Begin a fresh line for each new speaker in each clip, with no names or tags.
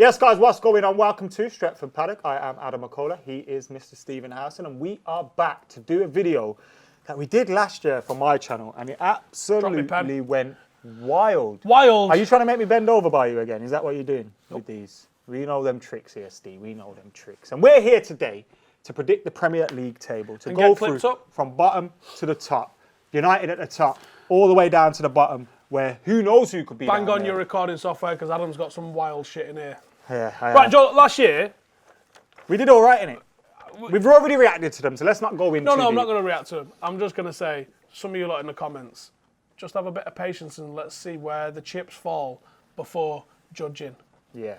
Yes, guys, what's going on? Welcome to Stretford Paddock. I am Adam Mckola. He is Mr. Stephen Howson, and we are back to do a video that we did last year for my channel, and it absolutely went wild.
Wild.
Are you trying to make me bend over by you again? Is that what you're doing with these? We know them tricks here, Steve. We know them tricks. And we're here today to predict the Premier League table, to go through from bottom to the top. United at the top, all the way down to the bottom, where who knows who could be
Bang
down
on
there.
your recording software, because Adam's got some wild shit in here.
Yeah,
right, Joe, last year...
We did all right in it. We've already reacted to them, so let's not go into
No, I'm not going to react to them. I'm just going to say, some of you lot in the comments, just have a bit of patience and let's see where the chips fall before judging.
Yeah,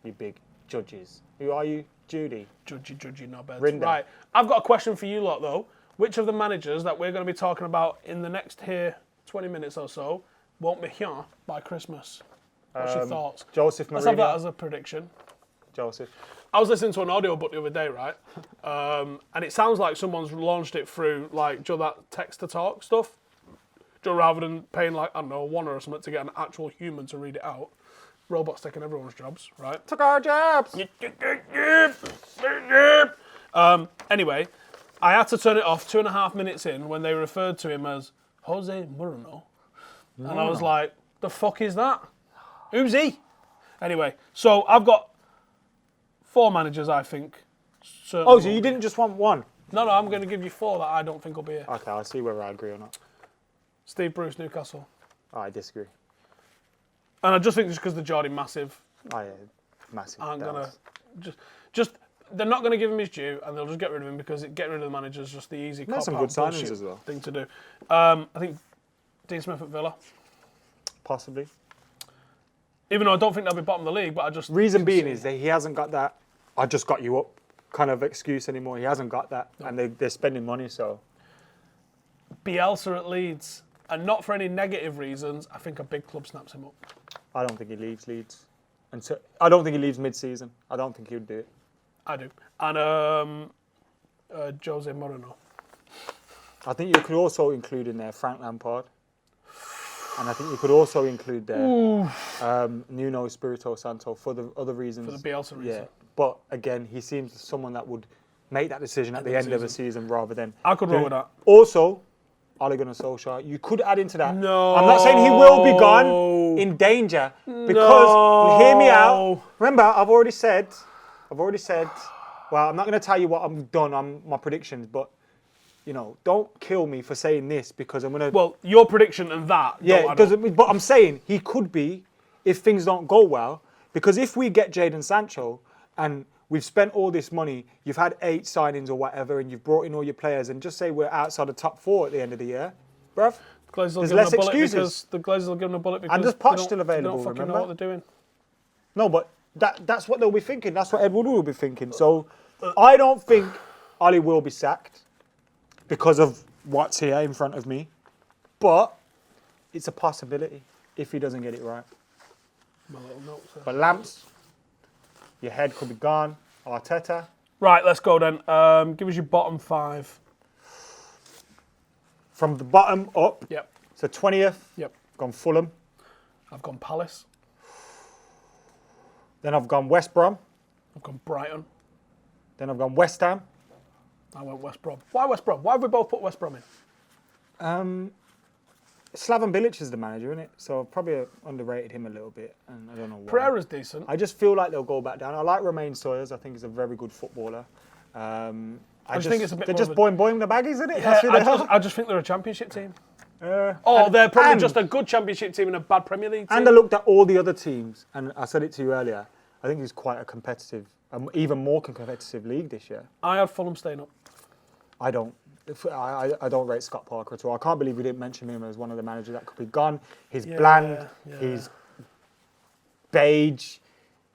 you big judges. Who are you? Judy?
Judgy, no beds.
Rinda.
Right, I've got a question for you lot, though. Which of the managers that we're going to be talking about in the next 20 minutes or so won't be here by Christmas? What's your thoughts?
Joseph Mourinho.
Let's have that as a prediction.
Joseph.
I was listening to an audiobook the other day, right? And it sounds like someone's launched it through, like, do you know that text-to-talk stuff? Do you know, rather than paying, like, I don't know, $1 or something to get an actual human to read it out. Robots taking everyone's jobs, right?
Took our jobs!
Anyway, I had to turn it off 2.5 minutes in when they referred to him as Jose Mourinho. And I was like, the fuck is that? Who's he? Anyway, so I've got 4 managers, I think.
Oh, so you didn't just want one?
No, I'm going to give you 4 that I don't think will be here.
Okay, I'll see whether I agree or not.
Steve Bruce, Newcastle.
Oh, I disagree.
And I just think just because the Geordie massive.
Oh, yeah, massive.
I'm going to just they're not going to give him his due, and they'll just get rid of him because getting rid of the manager is just the easy
There's some good signings as well.
Thing to do. I think Dean Smith at Villa.
Possibly.
Even though I don't think they'll be bottom of the league, but I just...
Reason being is that he hasn't got that, I just got you up kind of excuse anymore. He hasn't got that, and they're spending money, so...
Bielsa at Leeds, and not for any negative reasons, I think a big club snaps him up.
I don't think he leaves Leeds. And so, I don't think he leaves mid-season. I don't think he would do it.
I do. And Jose Mourinho.
I think you could also include in there Frank Lampard. And I think you could also include there Nuno Espirito Santo for the other reasons.
For the Bielsa reason.
Yeah, but again, he seems someone that would make that decision at the end of the season rather than...
I could roll with that.
Also, Ole Gunnar Solskjaer, you could add into that.
No.
I'm not saying he will be gone in danger because, hear me out. Remember, I've already said, well, I'm not going to tell you what I've done on my predictions, but you know, don't kill me for saying this because I'm going to...
Well, your prediction and that...
Yeah, but I'm saying he could be if things don't go well. Because if we get Jadon Sancho and we've spent all this money, you've had 8 signings or whatever, and you've brought in all your players, and just say we're outside the top 4 at the end of the year, bruv, there's less excuses.
The Glazers will give them a bullet because
and there's Poch still available,
they don't fucking
remember?
know what they're doing.
No, but that's what they'll be thinking. That's what Ed Woodward will be thinking. So I don't think Ollie will be sacked because of what's here in front of me. But it's a possibility if he doesn't get it right.
My little notes there.
But Lamps, your head could be gone. Arteta.
Right, let's go then. Give us your bottom 5.
From the bottom up.
Yep.
So 20th.
Yep.
Gone Fulham.
I've gone Palace.
Then I've gone West Brom.
I've gone Brighton.
Then I've gone West Ham.
I went West Brom. Why West Brom? Why have we both put West Brom in?
Slaven Bilic is the manager, isn't it? So I've probably underrated him a little bit, and I don't know why.
Pereira's decent.
I just feel like they'll go back down. I like Romain Sawyers. I think he's a very good footballer. I just think it's a bit. They're just boing the baggies, isn't it?
Yeah, I just think they're a championship team. They're probably just a good championship team and a bad Premier League team.
And I looked at all the other teams, and I said it to you earlier. I think it's quite a competitive, even more competitive league this year.
I had Fulham staying up.
I don't. I don't rate Scott Parker at all. I can't believe we didn't mention him as one of the managers that could be gone. He's bland. Yeah. He's beige.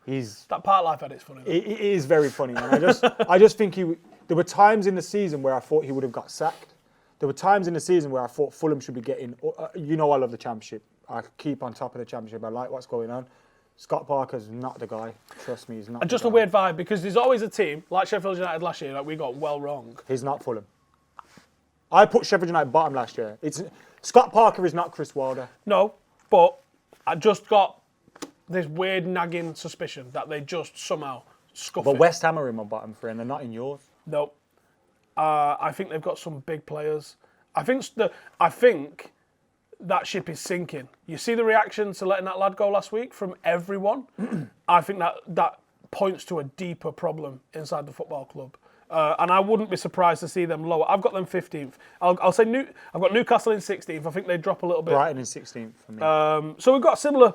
That part of life edit's funny.
It is very funny. And I just think there were times in the season where I thought he would have got sacked. There were times in the season where I thought Fulham should be getting... I love the Championship. I keep on top of the Championship. I like what's going on. Scott Parker's not the guy. Trust me, he's not.
Just a weird vibe because there's always a team like Sheffield United last year that we got well wrong.
He's not Fulham. I put Sheffield United bottom last year. Scott Parker is not Chris Wilder.
No, but I just got this weird nagging suspicion that they just somehow scuff
But
it.
West Ham are in my bottom three, and they're not in yours.
No. I think they've got some big players. I think that ship is sinking. You see the reaction to letting that lad go last week from everyone? I think that points to a deeper problem inside the football club. And I wouldn't be surprised to see them lower. I've got them 15th. I'll say I've got Newcastle in 16th. I think they drop a little bit.
Brighton in 16th for me.
So we've got similar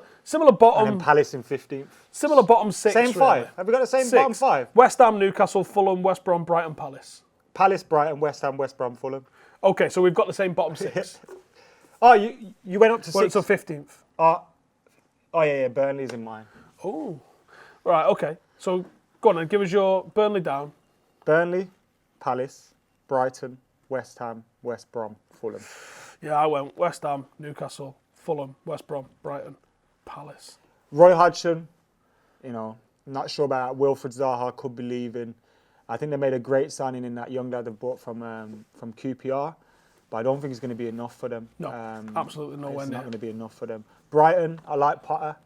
bottom.
And then Palace in 15th.
Similar bottom six.
Same five.
Really.
Have we got the same
Six.
bottom five?
West Ham, Newcastle, Fulham, West Brom, Brighton, Palace.
Palace, Brighton, West Ham, West Brom, Fulham.
Okay, so we've got the same bottom six.
Oh, you went up to
Well,
six.
it's a 15th.
Oh, yeah, Burnley's in mine.
Oh. Right, okay. So go on and give us your Burnley down.
Burnley, Palace, Brighton, West Ham, West Brom, Fulham.
Yeah, I went West Ham, Newcastle, Fulham, West Brom, Brighton, Palace.
Roy Hodgson, not sure about that. Wilfred Zaha could be leaving. I think they made a great signing in that young lad they've bought from QPR, but I don't think it's going to be enough for them.
No, absolutely nowhere
It's
near.
not going to be enough for them. Brighton, I like Potter.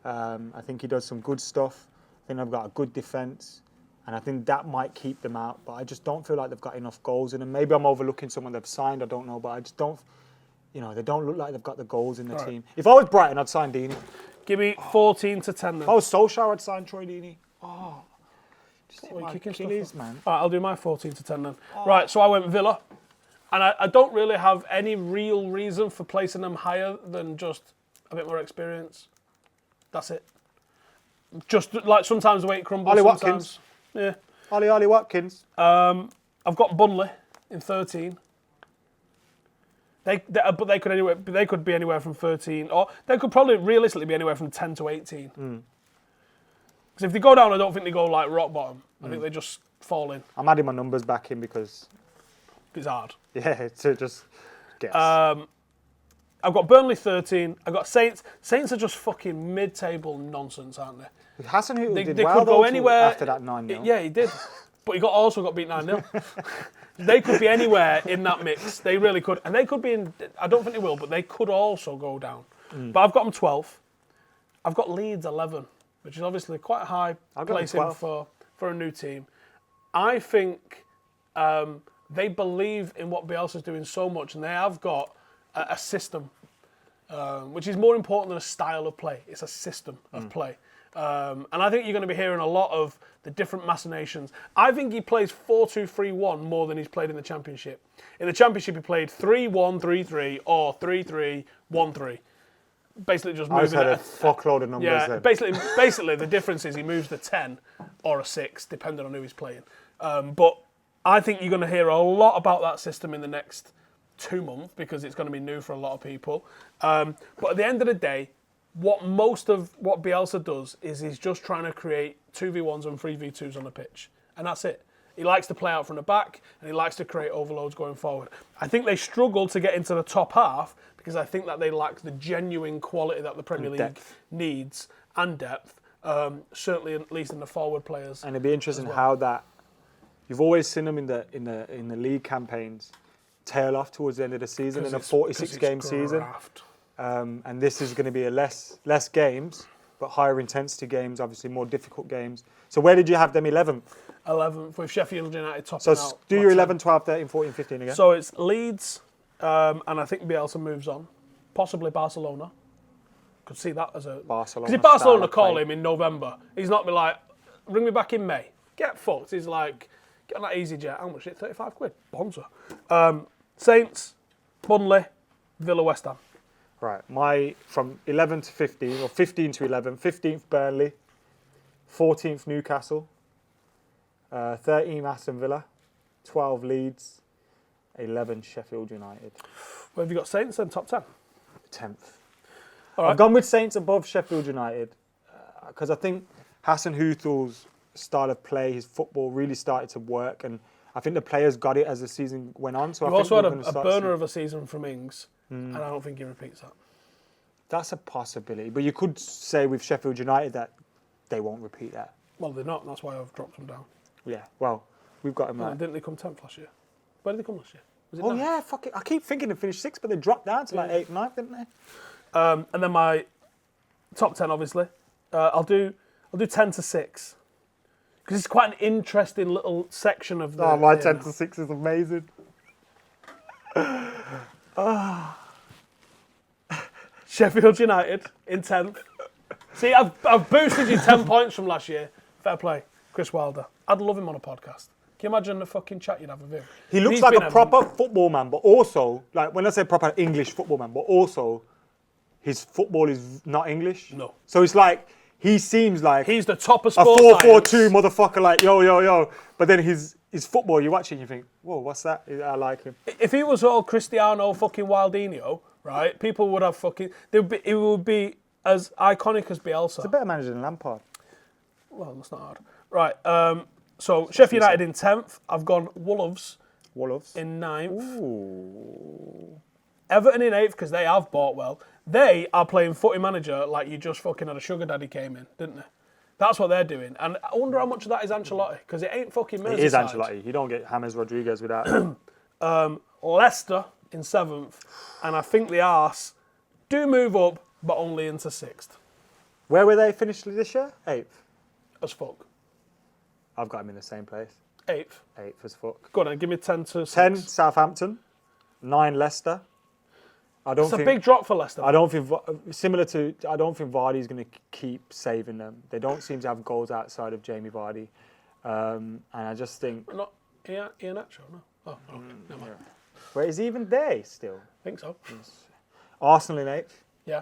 I think he does some good stuff. I think they've got a good defence, and I think that might keep them out. But I just don't feel like they've got enough goals in them. Maybe I'm overlooking someone they've signed. I don't know, but I just don't. They don't look like they've got the goals in the team. If I was Brighton, I'd sign Deeney.
Give me 14 to 10 then.
If I was Solskjaer, I'd sign Troy Deeney.
What are you
My
kicking stuff
Achilles,
off?
man.
All right, I'll do my 14 to 10 then. Right, so I went Villa. And I don't really have any real reason for placing them higher than just a bit more experience. That's it. Just like sometimes the way it crumbles.
Ollie
sometimes.
Watkins.
Yeah.
Ollie Watkins.
I've got Burnley in 13. But they could be anywhere from 13, or they could probably realistically be anywhere from 10 to 18. Because if they go down, I don't think they go like rock bottom. I think they just fall in.
I'm adding my numbers back in because
It's hard.
yeah, to just guess.
I've got Burnley 13. I've got Saints. Saints are just fucking mid-table nonsense, aren't they?
Hasenhüttl
They
did
could
well
go
though
anywhere
after that 9-0.
Yeah, he did. But he also got beat 9-0. They could be anywhere in that mix. They really could. And they could be in, I don't think they will, but they could also go down. But I've got them 12th. I've got Leeds 11, which is obviously quite a high
I've got them
placing
12th.
for a new team. I think they believe in what Bielsa's doing so much, and they have got a system, which is more important than a style of play. It's a system of play. And I think you're going to be hearing a lot of the different machinations. I think he plays 4-2-3-1 more than he's played in the Championship. In the Championship, he played 3-1-3-3 or 3-3-1-3. Basically just
I just
moving
had a fuckload of numbers
yeah,
then.
basically the difference is he moves the 10 or a 6, depending on who he's playing. But I think you're going to hear a lot about that system in the next 2 months because it's going to be new for a lot of people. But at the end of the day, what Bielsa does is he's just trying to create 2v1s and 3v2s on the pitch. And that's it. He likes to play out from the back and he likes to create overloads going forward. I think they struggle to get into the top half because I think that they lack the genuine quality that the Premier League needs and depth. Certainly, at least in the forward players.
And it'd be interesting how that. You've always seen them in the league campaigns tail off towards the end of the season in a 46-game season. And this is going to be a less games, but higher intensity games, obviously more difficult games. So where did you have them 11th?
11th with Sheffield United topping
So
out.
do your 11, 12, 13, 14, 15 again.
So it's Leeds, and I think Bielsa moves on. Possibly Barcelona. Could see that as a...
Barcelona.
Because if Barcelona
style of
call
play.
him in November, he's not be like, ring me back in May. Get fucked. He's like, get on that easy jet. How much is it? 35 quid. Bonza. Saints, Burnley, Villa, West Ham.
Right, my from 11 to 15, or 15 to 11, 15th Burnley, 14th Newcastle, 13 Aston Villa, 12 Leeds, 11 Sheffield United.
Where have you got Saints then? Top 10?
10th.
All right.
I've gone with Saints above Sheffield United because I think Hasenhüttl's style of play, his football really started to work, and I think the players got it as the season went on. So
You've
I think
also had
we're gonna
a
start
burner
seeing-
of a season from Ings, and I don't think he repeats that.
That's a possibility, but you could say with Sheffield United that they won't repeat that.
Well, they're not, and that's why I've dropped them down.
Yeah, well, we've got them
Well,
right.
didn't they come 10th last year? Where did they come last year? Was it
Oh
9th?
yeah, fuck it. I keep thinking they finished 6th, but they dropped down to like 8th, 9th, didn't they?
And then my top 10, obviously. I'll do 10-6 because it's quite an interesting little section of the.
Oh, my 10-6 is amazing.
Sheffield United in 10th. See, I've boosted you 10 points from last year. Fair play, Chris Wilder. I'd love him on a podcast. Can you imagine the fucking chat you'd have with him?
He looks like a proper football man, but also, like when I say proper English football man, but also his football is not English.
No.
So it's like, he seems like
he's the top of
a
sports
4-4-2 motherfucker, like, yo. But then his football, you watch it and you think, whoa, what's that? I like him.
If he was all Cristiano fucking Wildinho, right, people would have fucking... It would be as iconic as Bielsa.
He's a better manager than Lampard.
Well, that's not hard. Right, so Sheffield United in 10th. I've gone Wolves in 9th.
Ooh.
Everton in 8th because they have bought well. They are playing footy manager like you just fucking had a sugar daddy came in, didn't they? That's what they're doing. And I wonder how much of that is Ancelotti because it ain't fucking Merseyside.
It is Ancelotti. You don't get James Rodriguez without him.
Leicester in 7th. And I think the Arse do move up, but only into 6th.
Where were they finished this year? 8th.
As fuck.
I've got him in the same place.
8th.
8th as fuck.
Go on then, give me 10-6.
10 Southampton. 9 Leicester.
It's a big drop for Leicester.
I don't think Vardy's going to keep saving them. They don't seem to have goals outside of Jamie Vardy. And I just think...
Not Ian Nacho, no. Oh, okay. Never mind.
Where is he even there still?
I think so.
Arsenal in 8th.
Yeah.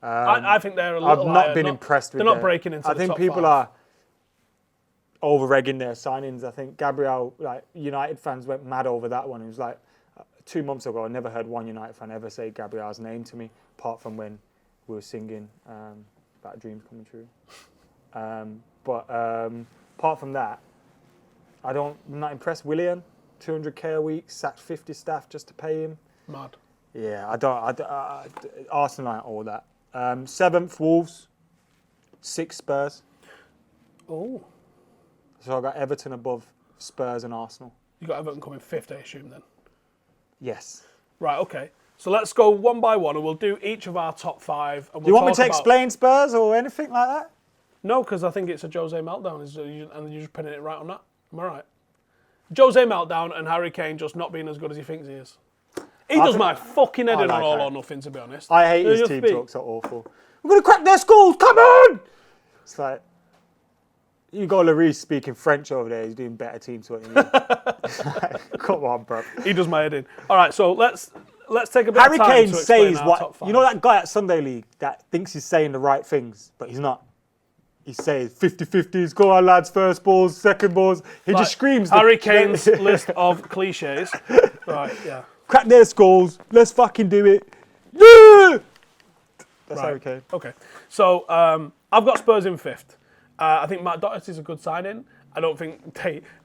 I think they're a little
I've not been impressed with them.
They're not breaking into the top 5.
I think people are over-egging their signings. I think Gabriel, like United fans went mad over that one. It was like 2 months ago, I never heard one United fan ever say Gabriel's name to me, apart from when we were singing about dreams coming true. But apart from that, I'm not impressed. Willian, 200k a week, sacked 50 staff just to pay him.
Mad.
Yeah, Arsenal ain't all that. 7th, Wolves. 6th, Spurs.
Oh.
So I got Everton above Spurs and Arsenal.
You got Everton coming 5th, I assume, then?
Yes.
Right, okay. So let's go one by one, and we'll do each of our top 5. And
Do you want me to explain Spurs or anything like that?
No, because I think it's a Jose meltdown, and you're just pinning it right on that. Am I right? Jose meltdown and Harry Kane just not being as good as he thinks he is. He does my fucking head in on all or nothing, to be honest.
I hate his team talks are awful. We're going to crack their schools, come on! It's like, you got Lloris speaking French over there, he's doing better team talk than you. Come on, bro.
He does my head in. All right, so let's take a bit
Harry
of time
Kane
to explain
says
our
what,
top 5.
you know that guy at Sunday League that thinks he's saying the right things, but he's not. He says 50-50s, go on lads, first balls, second balls. He just screams.
Harry Kane's list of cliches. Right, yeah.
Crack their skulls, let's fucking do it. Yeah! That's Harry Kane.
Okay, so I've got Spurs in 5th. I think Matt Doherty's a good signing. I don't think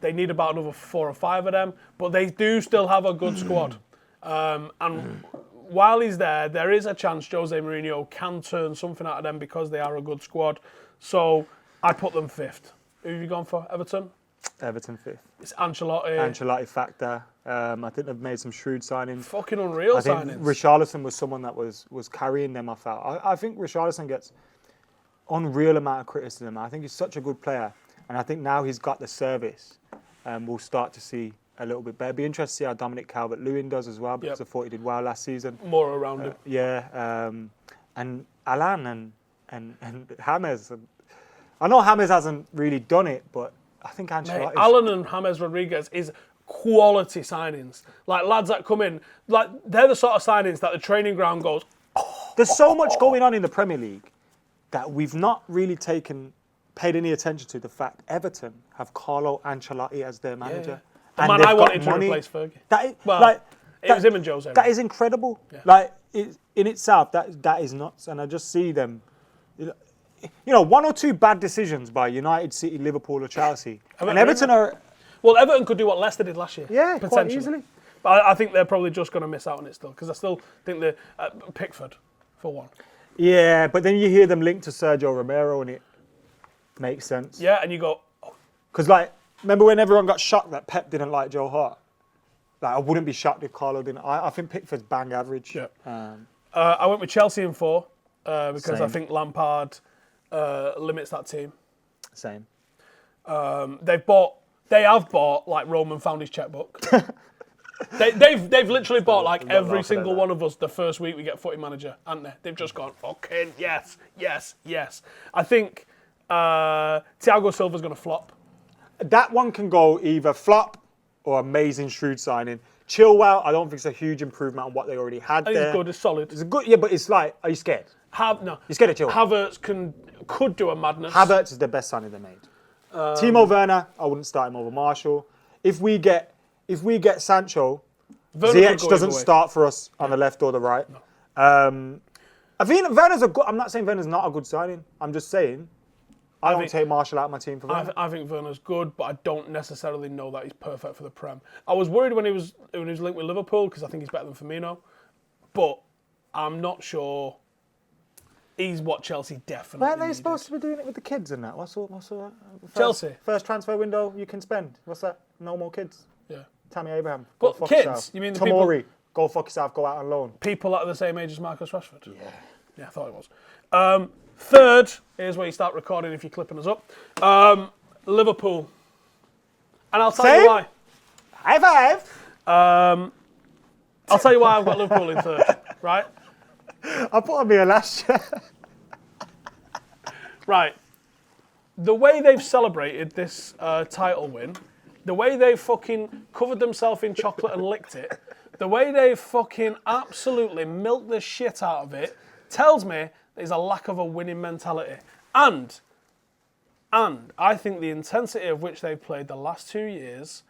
they need about another 4 or 5 of them, but they do still have a good squad. And while he's there is a chance Jose Mourinho can turn something out of them because they are a good squad. So I put them 5th. Who have you gone for? Everton?
Everton 5th.
It's Ancelotti.
Ancelotti factor. I think they've made some shrewd signings.
Fucking unreal
I think
signings.
Richarlison was someone that was carrying them off out. I think Richarlison gets unreal amount of criticism. I think he's such a good player. And I think now he's got the service, we'll start to see a little bit better. Be interested to see how Dominic Calvert-Lewin does as well, because I thought he did well last season.
More around him.
Yeah. And Alan and James. I know James hasn't really done it, but I think Ancelotti.
Alan and James Rodriguez is quality signings. Like lads that come in, like they're the sort of signings that the training ground goes.
There's so much going on in the Premier League that we've not really paid any attention to the fact Everton have Carlo Ancelotti as their manager.
The man I wanted to replace Fergie. It was him and Jose.
That is incredible. Yeah. Like in itself, that is nuts. And I just see them. You know, 1 or 2 bad decisions by United, City, Liverpool, or Chelsea, and Everton are.
Well, Everton could do what Leicester did last year.
Yeah,
potentially.
quite easily.
But I think they're probably just going to miss out on it still, because I still think they're Pickford for one.
Yeah, but then you hear them linked to Sergio Romero, and it makes sense.
Yeah, and you go.
Because remember when everyone got shocked that Pep didn't like Joe Hart? Like, I wouldn't be shocked if Carlo didn't. I think Pickford's bang average.
Yeah. I went with Chelsea in 4 because
Same.
I think Lampard limits that team.
Same.
They have bought like Roman found his checkbook. They've literally bought like every single one of us the first week we get footy manager, haven't they? They've just gone, fucking yes. I think Thiago Silva's going to flop.
That one can go either flop or amazing shrewd signing. Chilwell, I don't think it's a huge improvement on what they already had
I think
there.
it's good, it's solid.
It's a good, yeah, but it's like, are you scared?
No.
You're scared of Chilwell?
Havertz could do a madness.
Havertz is the best signing they made. Timo Werner, I wouldn't start him over Marshall. If we get Sancho, Ziyech doesn't start for us on the left or the right. No. I think Werner's a good. I'm not saying Werner's not a good signing. I'm just saying I don't take Marshall out of my team for Werner.
I think Werner's good, but I don't necessarily know that he's perfect for the Prem. I was worried when he was linked with Liverpool because I think he's better than Firmino, but I'm not sure. He's what Chelsea definitely
Weren't they
needed.
supposed to be doing it with the kids and that? What's all
Chelsea?
First transfer window you can spend. What's that? No more kids.
Yeah.
Tammy Abraham.
But
go fuck
kids?
yourself.
You mean the
Tomori, go fuck yourself, go out on loan.
People that are the same age as Marcus Rashford? Yeah, I thought it was. Third, here's where you start recording if you're clipping us up. Liverpool. And I'll tell you why.
High five!
I'll tell you why I've got Liverpool in third, right?
I put on me a last year.
Right. The way they've celebrated this title win, the way they've fucking covered themselves in chocolate and licked it, the way they've fucking absolutely milked the shit out of it, tells me there's a lack of a winning mentality. And I think the intensity of which they've played the last 2 years,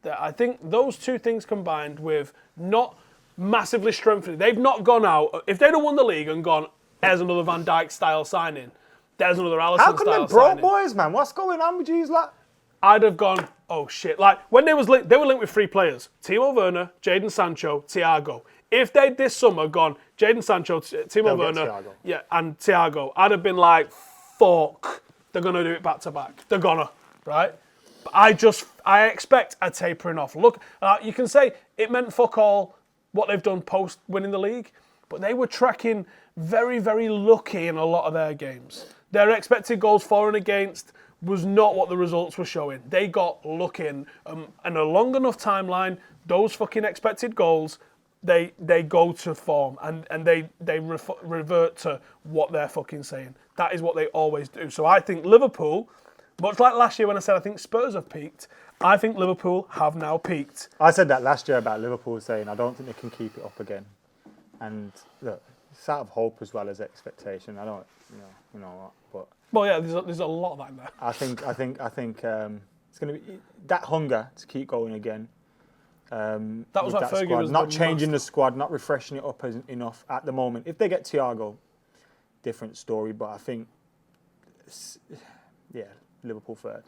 that I think those two things combined with not massively strengthening. They've not gone out. If they'd have won the league and gone, there's another Van Dijk style signing, there's another Alisson
How come
style
they broke
signing,
boys, man? What's going on with you? Like,
I'd have gone, oh shit. Like when they were linked with three players: Timo Werner, Jadon Sancho, Thiago. If they'd this summer gone Jadon Sancho, Timo Werner, and Thiago, I'd have been like, fuck, they're gonna do it back to back. They're gonna, right? But I expect a tapering off. Look, you can say it meant fuck all what they've done post winning the league, but they were tracking very, very lucky in a lot of their games. Their expected goals for and against was not what the results were showing. They got lucky in a long enough timeline, those fucking expected goals, they go to form and they revert to what they're fucking saying. That is what they always do. So I think Liverpool, much like last year when I said I think Spurs have peaked, I think Liverpool have now peaked.
I said that last year about Liverpool, saying I don't think they can keep it up again. And look, it's out of hope as well as expectation. I don't, you know what, but.
Well, yeah, there's a lot of that in there.
I think it's going to be that hunger to keep going again.
That was what Fergie
squad.
was
not changing the squad, not refreshing it up enough at the moment. If they get Thiago, different story. But I think, Liverpool third.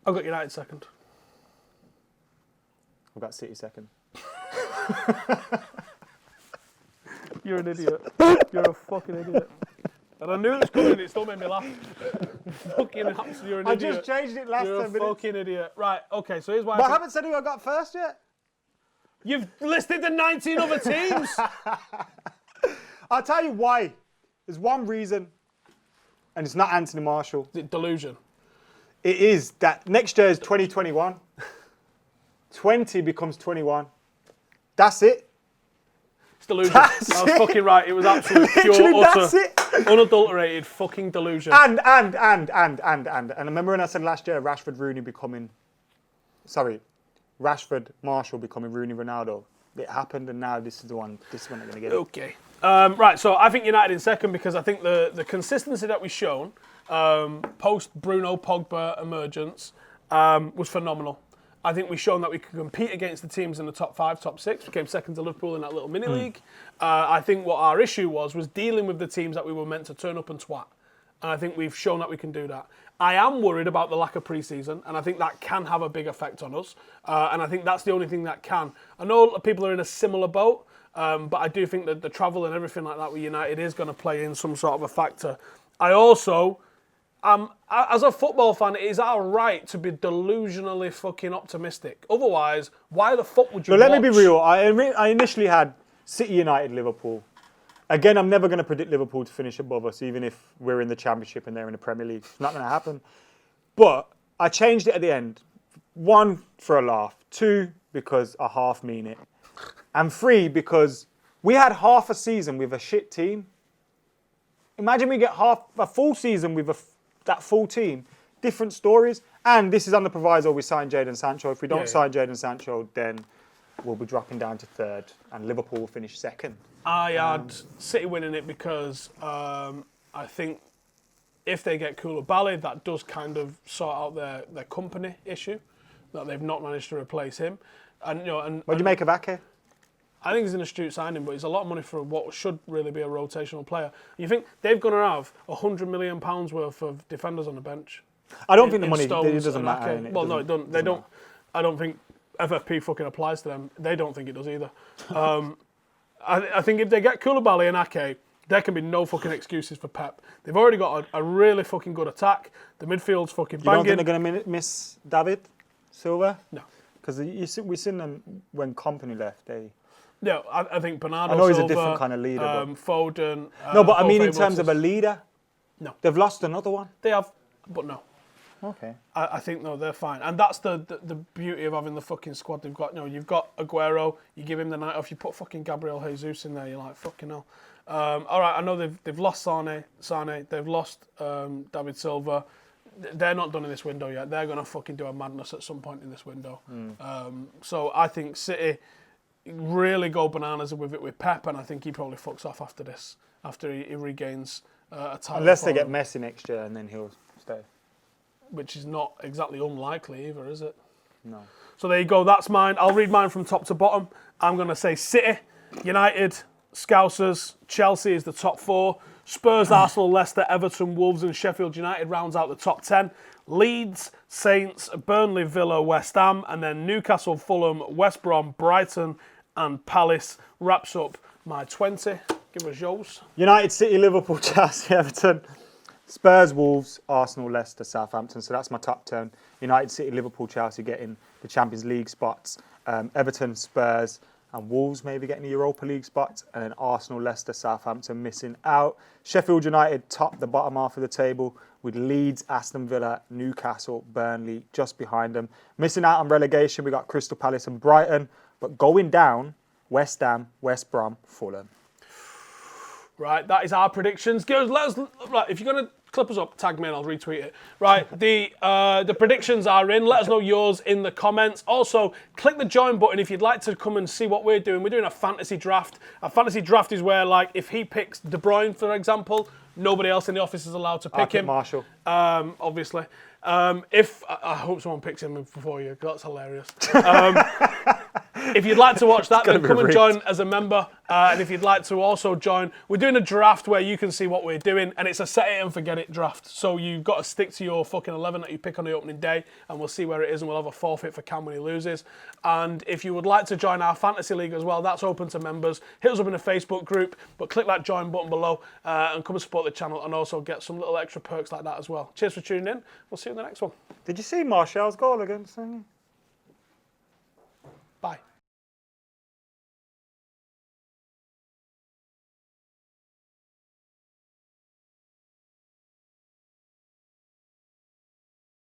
I've got United second.
I've got City second.
You're an idiot. You're a fucking idiot. And I knew it was coming and it still made me laugh. Fucking absolute, you're an idiot.
I just changed it last 10 minutes.
You're a fucking idiot. Right, okay, so here's why
But I haven't said who I got first yet.
You've listed the 19 other teams.
I'll tell you why. There's one reason, and it's not Anthony Marshall.
Delusion.
It is that next year is 2021. 20 becomes 21. That's it.
It's delusion. I was fucking right. It was absolute pure, utter, unadulterated fucking delusion.
And I remember when I said last year Rashford Marshall becoming Rooney Ronaldo. It happened, and now this is the one. This is when they're going to get it.
Okay. Right. So I think United in second because I think the consistency that we've shown post Bruno Pogba emergence was phenomenal. I think we've shown that we can compete against the teams in the top 5, top 6. We came second to Liverpool in that little mini league. I think what our issue was dealing with the teams that we were meant to turn up and twat. And I think we've shown that we can do that. I am worried about the lack of pre-season, and I think that can have a big effect on us. And I think that's the only thing that can. I know people are in a similar boat, but I do think that the travel and everything like that with United is going to play in some sort of a factor. I also, as a football fan, it is our right to be delusionally fucking optimistic. Otherwise, why the fuck would you watch?
Let me be real. I initially had City, United, Liverpool. Again, I'm never going to predict Liverpool to finish above us, even if we're in the Championship and they're in the Premier League. It's not going to happen. But I changed it at the end. 1, for a laugh. 2, because I half mean it. And 3, because we had half a season with a shit team. Imagine we get a full season with that full team. Different stories. And this is under proviso we sign Jadon Sancho. If we don't sign Jadon Sancho, then we'll be dropping down to 3rd. And Liverpool will finish 2nd.
I had City winning it because I think if they get Koulibaly, that does kind of sort out their company issue, that they've not managed to replace him. And
What do you make of Ake?
I think he's an astute signing, but he's a lot of money for what should really be a rotational player. You think they're going to have £100 million worth of defenders on the bench?
I don't think the money it doesn't matter.
Well, no, it doesn't. They don't. I don't think FFP fucking applies to them. They don't think it does either. I think if they get Koulibaly and Ake, there can be no fucking excuses for Pep. They've already got a really fucking good attack. The midfield's fucking banging.
You don't think they're going to miss David Silva?
No.
Because we've seen them when Company left.
Yeah, I think Bernardo
I know he's
Silva,
a different kind of leader.
Foden.
No, but I mean in terms of a leader?
No.
They've lost another one?
They have, but no.
Okay.
I think, no, they're fine. And that's the beauty of having the fucking squad they've got. You've got Aguero, you give him the night off, you put fucking Gabriel Jesus in there, you're like, fucking hell. All right, I know they've lost Sane, they've lost David Silva. They're not done in this window yet. They're going to fucking do a madness at some point in this window. So I think City really go bananas with it with Pep, and I think he probably fucks off after this, after he regains a title.
Unless they get Messi next year and then he'll stay.
Which is not exactly unlikely either, is it?
No.
So there you go, that's mine. I'll read mine from top to bottom. I'm going to say City, United, Scousers, Chelsea is the top 4. Spurs, Arsenal, Leicester, Everton, Wolves and Sheffield United rounds out the top 10. Leeds, Saints, Burnley, Villa, West Ham, and then Newcastle, Fulham, West Brom, Brighton and Palace wraps up my 20. Give us yours.
United, City, Liverpool, Chelsea, Everton, Spurs, Wolves, Arsenal, Leicester, Southampton. So that's my top 10. United, City, Liverpool, Chelsea getting the Champions League spots. Everton, Spurs and Wolves maybe getting the Europa League spots. And then Arsenal, Leicester, Southampton missing out. Sheffield United top the bottom half of the table with Leeds, Aston Villa, Newcastle, Burnley just behind them. Missing out on relegation, we got Crystal Palace and Brighton. But going down, West Ham, West Brom, Fulham.
Right, that is our predictions. Girls, let us. Right, if you're gonna clip us up, tag me and I'll retweet it. Right, the predictions are in. Let us know yours in the comments. Also, click the join button if you'd like to come and see what we're doing. We're doing a fantasy draft. A fantasy draft is where, like, if he picks De Bruyne, for example, nobody else in the office is allowed to pick him.
Marshall.
Obviously. If I hope someone picks him before you, 'cause that's hilarious. If you'd like to watch that, then come and join as a member. And if you'd like to also join, we're doing a draft where you can see what we're doing, and it's a set it and forget it draft. So you've got to stick to your fucking 11 that you pick on the opening day, and we'll see where it is, and we'll have a forfeit for Cam when he loses. And if you would like to join our fantasy league as well, that's open to members. Hit us up in a Facebook group, but click that join button below and come and support the channel, and also get some little extra perks like that as well. Cheers for tuning in. We'll see you in the next one.
Did you see Martial's goal against?
Bye.